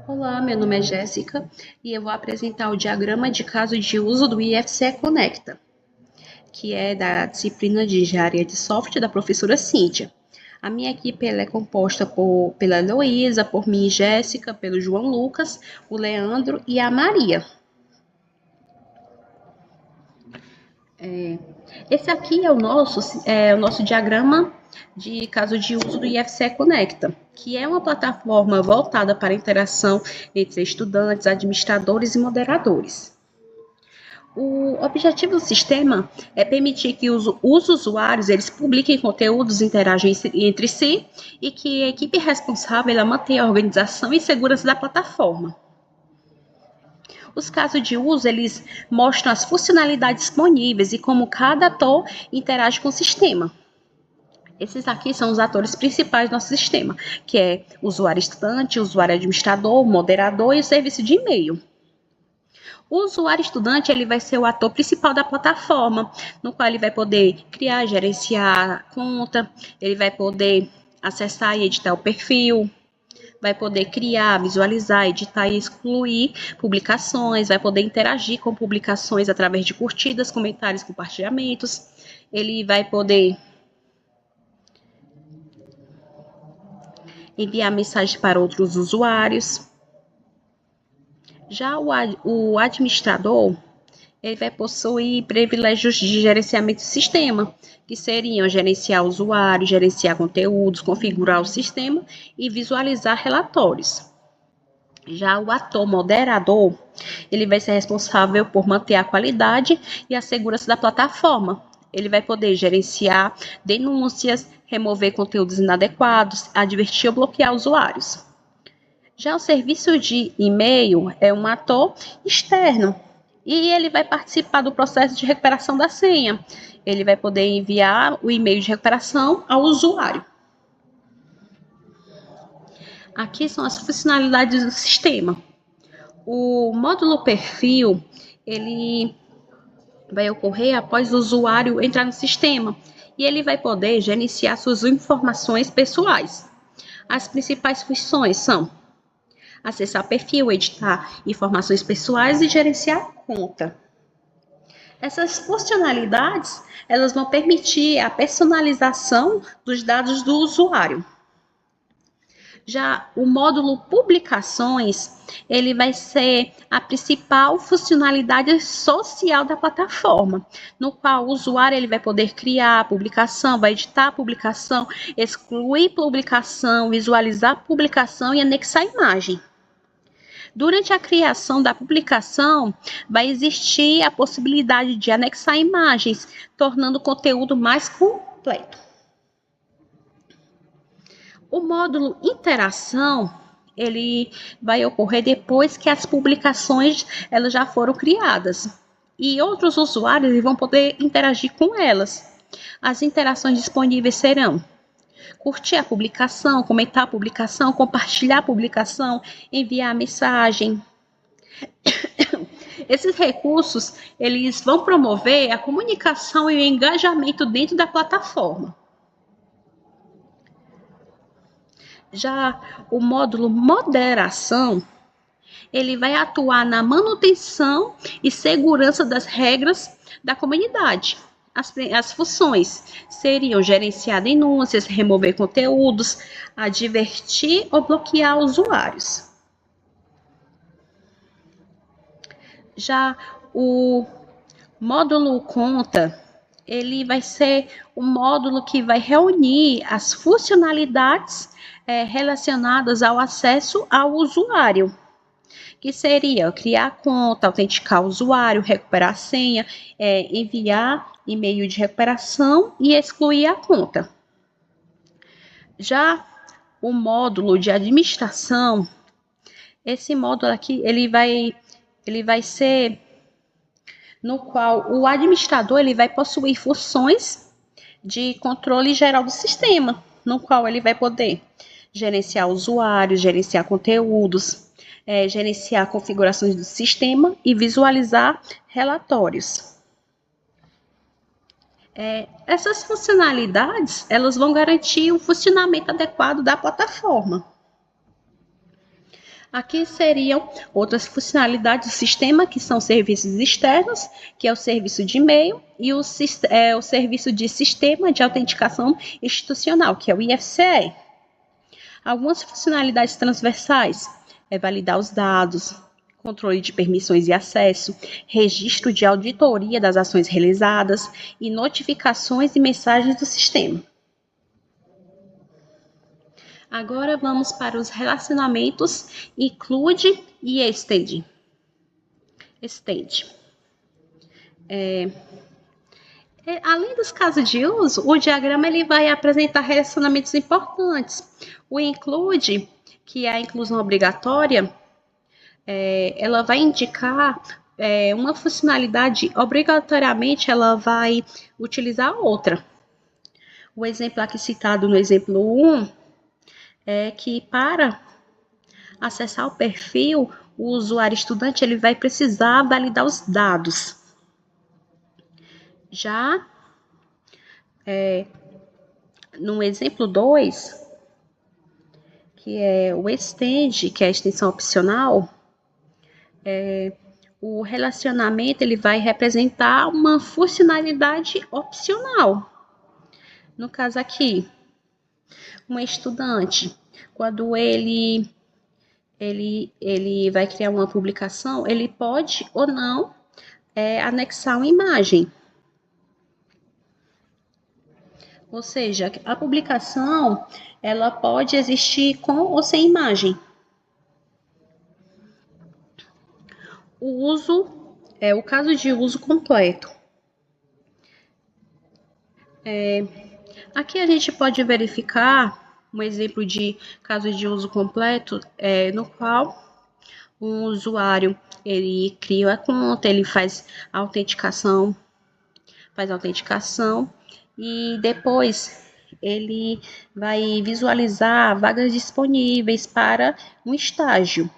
Olá, meu nome é Jéssica e eu vou apresentar o diagrama de caso de uso do IFCE Conecta, que é da disciplina de Engenharia de Software da professora Cíntia. A minha equipe ela é composta pela Heloísa, por mim, Jéssica, pelo João Lucas, o Leandro e a Maria. Esse aqui é o nosso diagrama de caso de uso do IFCE Conecta, que é uma plataforma voltada para a interação entre estudantes, administradores e moderadores. O objetivo do sistema é permitir que os usuários eles publiquem conteúdos, interagem entre si e que a equipe responsável ela mantenha a organização e segurança da plataforma. Os casos de uso, eles mostram as funcionalidades disponíveis e como cada ator interage com o sistema. Esses aqui são os atores principais do nosso sistema, que é o usuário estudante, o usuário administrador, o moderador e o serviço de e-mail. O usuário estudante ele vai ser o ator principal da plataforma, no qual ele vai poder criar, gerenciar a conta, ele vai poder acessar e editar o perfil, vai poder criar, visualizar, editar e excluir publicações, vai poder interagir com publicações através de curtidas, comentários, compartilhamentos. Ele vai poder enviar mensagem para outros usuários. Já o administrador, ele vai possuir privilégios de gerenciamento do sistema, que seriam gerenciar usuários, gerenciar conteúdos, configurar o sistema e visualizar relatórios. Já o ator moderador, ele vai ser responsável por manter a qualidade e a segurança da plataforma. Ele vai poder gerenciar denúncias, remover conteúdos inadequados, advertir ou bloquear usuários. Já o serviço de e-mail é um ator externo e ele vai participar do processo de recuperação da senha. Ele vai poder enviar o e-mail de recuperação ao usuário. Aqui são as funcionalidades do sistema. O módulo perfil, ele vai ocorrer após o usuário entrar no sistema e ele vai poder gerenciar suas informações pessoais. As principais funções são acessar perfil, editar informações pessoais e gerenciar a conta. Essas funcionalidades, elas vão permitir a personalização dos dados do usuário. Já o módulo publicações, ele vai ser a principal funcionalidade social da plataforma, no qual o usuário ele vai poder criar a publicação, vai editar a publicação, excluir publicação, visualizar a publicação e anexar a imagem. Durante a criação da publicação, vai existir a possibilidade de anexar imagens, tornando o conteúdo mais completo. O módulo interação, ele vai ocorrer depois que as publicações elas já foram criadas e outros usuários vão poder interagir com elas. As interações disponíveis serão curtir a publicação, comentar a publicação, compartilhar a publicação, enviar mensagem. Esses recursos, eles vão promover a comunicação e o engajamento dentro da plataforma. Já o módulo moderação, ele vai atuar na manutenção e segurança das regras da comunidade. As funções seriam gerenciar denúncias, remover conteúdos, advertir ou bloquear usuários. Já o módulo conta, ele vai ser um módulo que vai reunir as funcionalidades relacionadas ao acesso ao usuário, que seria criar conta, autenticar o usuário, recuperar a senha, enviar e-mail de recuperação e excluir a conta. Já o módulo de administração, esse módulo aqui, ele vai ser no qual o administrador ele vai possuir funções de controle geral do sistema, no qual ele vai poder gerenciar usuários, gerenciar conteúdos, gerenciar configurações do sistema e visualizar relatórios. Essas funcionalidades, elas vão garantir o funcionamento adequado da plataforma. Aqui seriam outras funcionalidades do sistema, que são serviços externos, que é o serviço de e-mail, e o serviço de sistema de autenticação institucional, que é o IFCE. Algumas funcionalidades transversais é validar os dados, controle de permissões e acesso, registro de auditoria das ações realizadas e notificações e mensagens do sistema. Agora vamos para os relacionamentos include e extend. Além dos casos de uso, o diagrama ele vai apresentar relacionamentos importantes. O include, que é a inclusão obrigatória, ela vai indicar uma funcionalidade, obrigatoriamente ela vai utilizar outra. O exemplo aqui citado no exemplo 1 é que para acessar o perfil, o usuário estudante ele vai precisar validar os dados. Já no exemplo 2, que é o extend, que é a extensão opcional, o relacionamento ele vai representar uma funcionalidade opcional. No caso aqui, um estudante, quando ele vai criar uma publicação, ele pode ou não anexar uma imagem. Ou seja, a publicação ela pode existir com ou sem imagem. O caso de uso completo. Aqui a gente pode verificar um exemplo de caso de uso completo, no qual um usuário ele cria a conta, ele faz autenticação e depois ele vai visualizar vagas disponíveis para um estágio.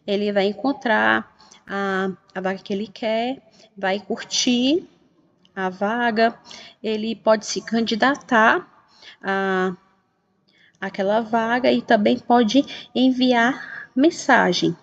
Ele vai encontrar a vaga que ele quer, vai curtir a vaga, ele pode se candidatar a aquela vaga e também pode enviar mensagem.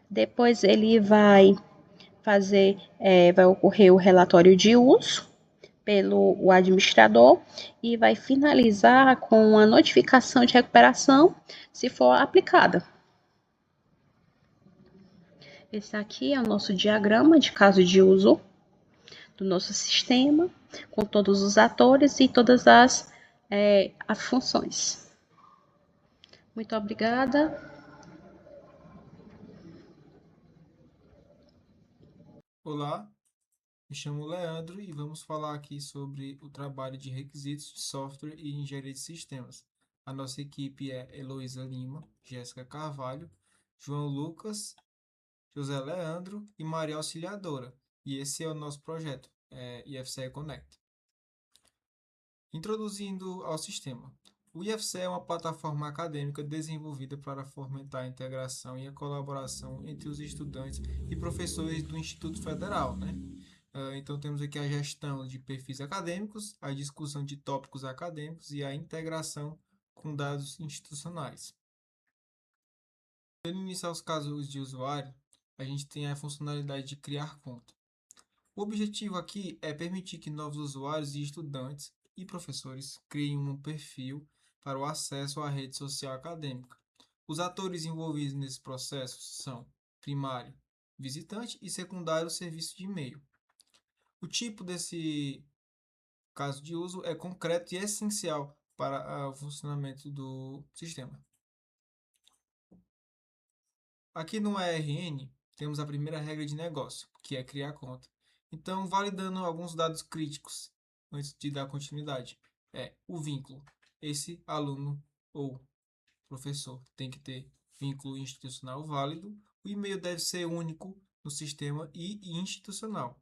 Depois ele vai ocorrer o relatório de uso pelo o administrador e vai finalizar com a notificação de recuperação, se for aplicada. Esse aqui é o nosso diagrama de caso de uso do nosso sistema, com todos os atores e todas as funções. Muito obrigada. Olá, me chamo Leandro e vamos falar aqui sobre o trabalho de requisitos de software e engenharia de sistemas. A nossa equipe é Heloísa Lima, Jéssica Carvalho, João Lucas, José Leandro e Maria Auxiliadora. E esse é o nosso projeto, IFCE Connect. Introduzindo ao sistema. O IFCE é uma plataforma acadêmica desenvolvida para fomentar a integração e a colaboração entre os estudantes e professores do Instituto Federal, né? Então temos aqui a gestão de perfis acadêmicos, a discussão de tópicos acadêmicos e a integração com dados institucionais. Para iniciar os casos de usuário, a gente tem a funcionalidade de criar conta. O objetivo aqui é permitir que novos usuários e estudantes e professores criem um perfil para o acesso à rede social acadêmica. Os atores envolvidos nesse processo são primário, visitante e secundário, serviço de e-mail. O tipo desse caso de uso é concreto e essencial para o funcionamento do sistema. Aqui no ERN, temos a primeira regra de negócio, que é criar conta. Então, validando alguns dados críticos antes de dar continuidade. O vínculo. Esse aluno ou professor tem que ter vínculo institucional válido. O e-mail deve ser único no sistema e institucional.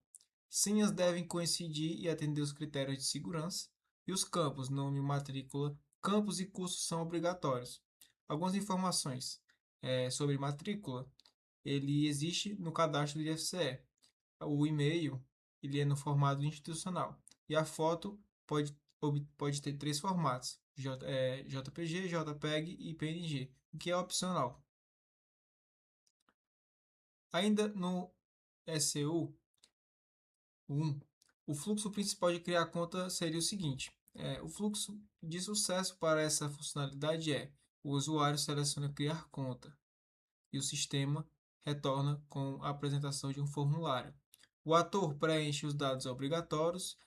Senhas devem coincidir e atender os critérios de segurança. E os campos, nome, matrícula, campos e cursos são obrigatórios. Algumas informações sobre matrícula, ele existe no cadastro do IFCE. O e-mail, ele é no formato institucional. E a foto pode ter 3 formatos: JPG, JPEG e PNG, o que é opcional. Ainda no SEO 1, o fluxo principal de criar conta seria o seguinte: o fluxo de sucesso para essa funcionalidade é: o usuário seleciona criar conta e o sistema retorna com a apresentação de um formulário. O ator preenche os dados obrigatórios,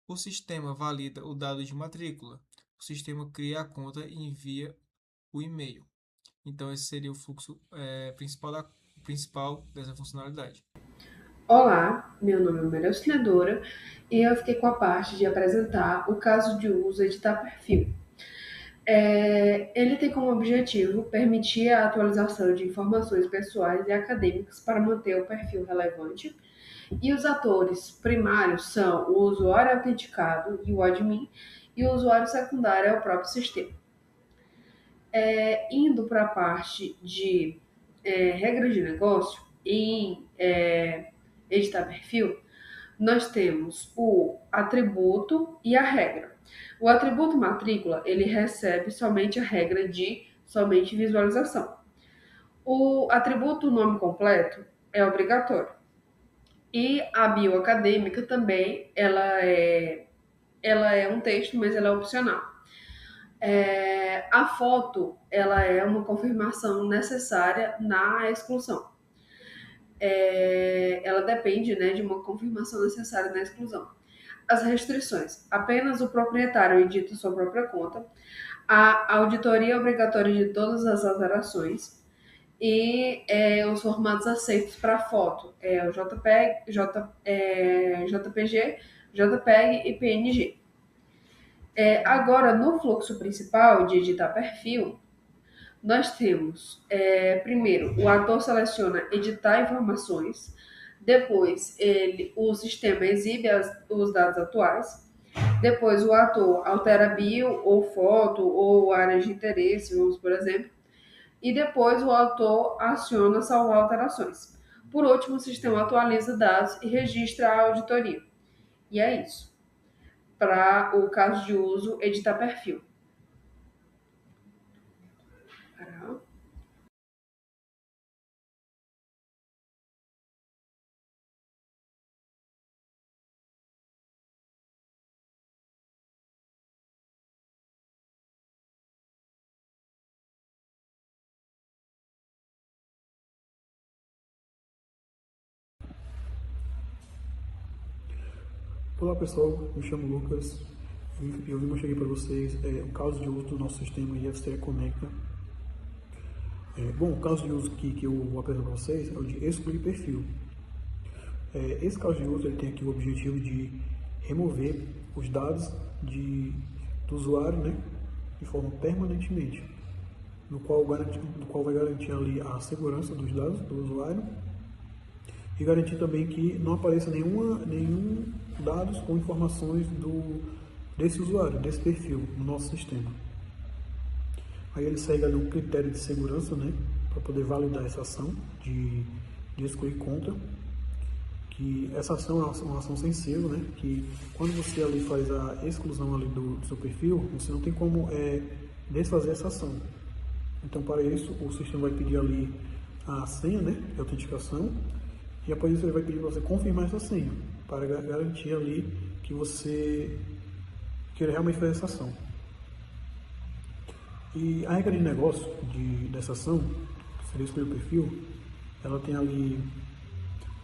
o sistema valida o dado de matrícula, o sistema cria a conta e envia o e-mail. Então, esse seria o fluxo principal dessa funcionalidade. Olá, meu nome é Maria Auxiliadora e eu fiquei com a parte de apresentar o caso de uso editar perfil. Ele tem como objetivo permitir a atualização de informações pessoais e acadêmicas para manter o perfil relevante, e os atores primários são o usuário autenticado e o admin, e o usuário secundário é o próprio sistema. Indo para a parte de regras de negócio, em editar perfil, nós temos o atributo e a regra. O atributo matrícula, ele recebe somente a regra de somente visualização. O atributo nome completo é obrigatório. E a bio acadêmica também, ela é um texto, mas ela é opcional. A foto, ela é uma confirmação necessária na exclusão. Ela depende, né, de uma confirmação necessária na exclusão. As restrições: apenas o proprietário edita sua própria conta, a auditoria obrigatória de todas as alterações e os formatos aceitos para foto, o JPG, JPEG e PNG. Agora, no fluxo principal de editar perfil, nós temos, primeiro, o ator seleciona editar informações, depois o sistema exibe os dados atuais, depois o ator altera bio ou foto ou área de interesse, vamos por exemplo, e depois o autor aciona salvar alterações. Por último, o sistema atualiza dados e registra a auditoria. E é isso, para o caso de uso editar perfil. Olá pessoal, me chamo Lucas e eu vim mostrar aqui para vocês o caso de uso do nosso sistema IFCE Conecta. O caso de uso que eu vou apresentar para vocês é o de excluir perfil. Esse caso de uso ele tem aqui o objetivo de remover os dados do usuário, né, de forma permanentemente, no qual vai garantir ali a segurança dos dados do usuário e garantir também que não apareça nenhum dados com informações desse usuário, desse perfil no nosso sistema. Aí ele segue ali um critério de segurança, né, para poder validar essa ação de excluir conta, que essa ação é uma ação sensível, né, que quando você ali faz a exclusão ali do seu perfil, você não tem como desfazer essa ação. Então, para isso, o sistema vai pedir ali a senha, né, de autenticação, e após isso ele vai pedir para você confirmar essa senha, para garantir ali que você queira realmente fazer essa ação. E a regra de negócio dessa ação, que seria escolher o perfil, ela tem ali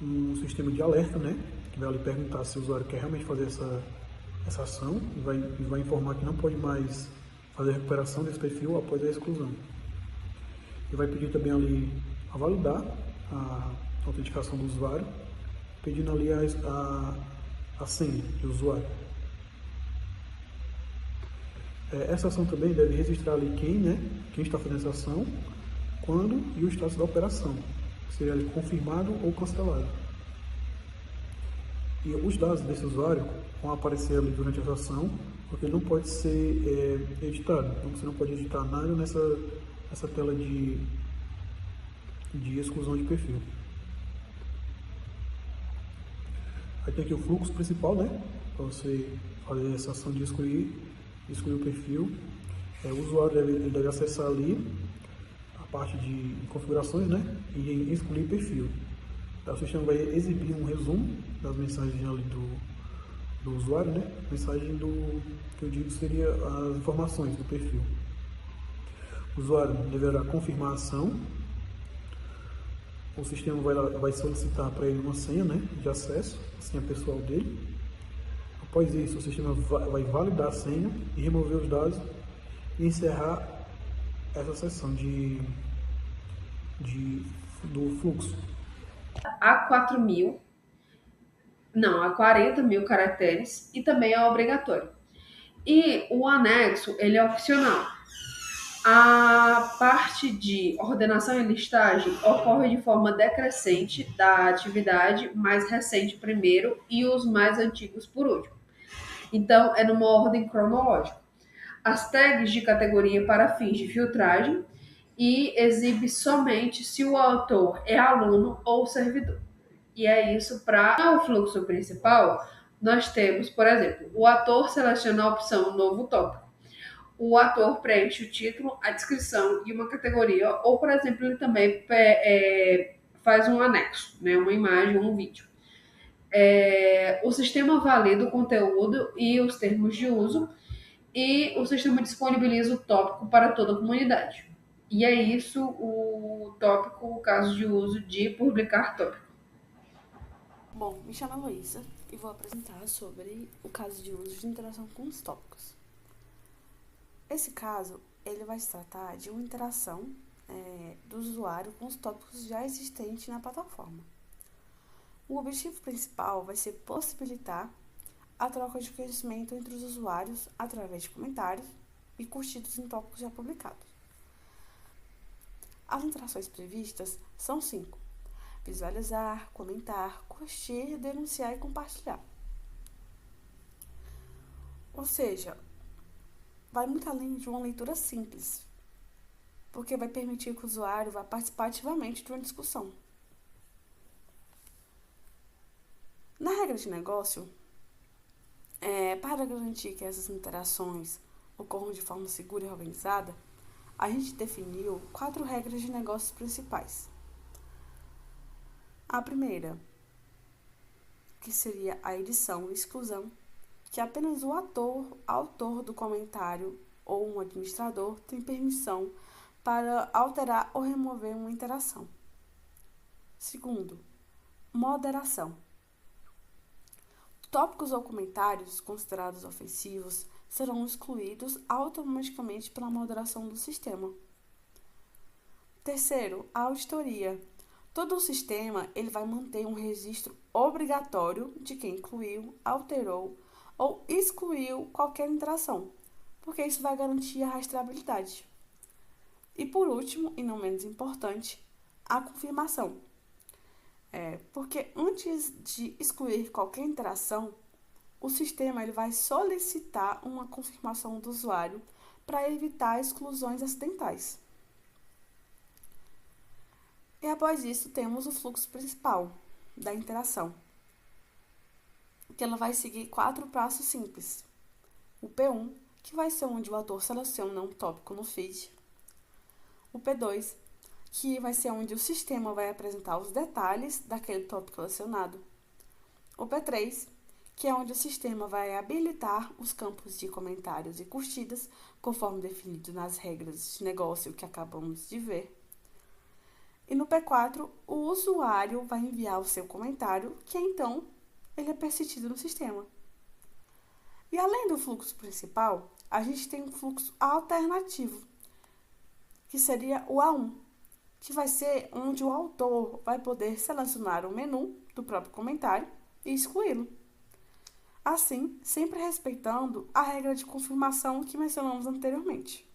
um sistema de alerta, né, que vai ali perguntar se o usuário quer realmente fazer essa ação e vai informar que não pode mais fazer a recuperação desse perfil após a exclusão. E vai pedir também ali a validar a autenticação do usuário, pedindo ali a senha do usuário. Essa ação também deve registrar ali quem está fazendo essa ação, quando e o status da operação, seria ali confirmado ou cancelado. E os dados desse usuário vão aparecer ali durante essa ação, porque não pode ser editado. Então você não pode editar nada nessa tela de exclusão de perfil. Aí tem aqui o fluxo principal, né, para você fazer essa ação de excluir o perfil. O usuário ele deve acessar ali a parte de configurações, né? E excluir perfil. Então, o sistema vai exibir um resumo das mensagens ali do usuário, né? Mensagem que eu digo seria as informações do perfil. O usuário deverá confirmar a ação. O sistema vai solicitar para ele uma senha, né, de acesso, a senha pessoal dele. Após isso, o sistema vai validar a senha e remover os dados e encerrar essa sessão do fluxo. A 40 mil caracteres e também é obrigatório. E o anexo, ele é opcional. A parte de ordenação e listagem ocorre de forma decrescente da atividade mais recente primeiro e os mais antigos por último. Então, é numa ordem cronológica. As tags de categoria para fins de filtragem e exibe somente se o autor é aluno ou servidor. E é isso para o fluxo principal. Nós temos, por exemplo, o autor seleciona a opção Novo Tópico. O ator preenche o título, a descrição e uma categoria, ou, por exemplo, ele também faz um anexo, né, uma imagem ou um vídeo. O sistema valida o conteúdo e os termos de uso, e o sistema disponibiliza o tópico para toda a comunidade. E é isso o tópico, o caso de uso de publicar tópico. Bom, me chamo Heloísa e vou apresentar sobre o caso de uso de interação com os tópicos. Esse caso, ele vai se tratar de uma interação do usuário com os tópicos já existentes na plataforma. O objetivo principal vai ser possibilitar a troca de conhecimento entre os usuários através de comentários e curtidos em tópicos já publicados. As interações previstas são 5: visualizar, comentar, curtir, denunciar e compartilhar. Ou seja, vai muito além de uma leitura simples, porque vai permitir que o usuário vá participar ativamente de uma discussão. Na regra de negócio, para garantir que essas interações ocorram de forma segura e organizada, a gente definiu 4 regras de negócios principais. A primeira, que seria a edição e exclusão, que apenas o autor do comentário ou um administrador tem permissão para alterar ou remover uma interação. Segundo, moderação. Tópicos ou comentários considerados ofensivos serão excluídos automaticamente pela moderação do sistema. Terceiro, a auditoria. Todo o sistema ele vai manter um registro obrigatório de quem incluiu, alterou ou excluiu qualquer interação, porque isso vai garantir a rastreabilidade. E por último, e não menos importante, a confirmação. Porque antes de excluir qualquer interação, o sistema ele vai solicitar uma confirmação do usuário para evitar exclusões acidentais. E após isso, temos o fluxo principal da interação, que ela vai seguir 4 passos simples. O P1, que vai ser onde o autor seleciona um tópico no feed. O P2, que vai ser onde o sistema vai apresentar os detalhes daquele tópico selecionado. O P3, que é onde o sistema vai habilitar os campos de comentários e curtidas, conforme definido nas regras de negócio que acabamos de ver. E no P4, o usuário vai enviar o seu comentário, que então ele é persistido no sistema. E além do fluxo principal, a gente tem um fluxo alternativo, que seria o A1, que vai ser onde o autor vai poder selecionar o menu do próprio comentário e excluí-lo. Assim, sempre respeitando a regra de confirmação que mencionamos anteriormente.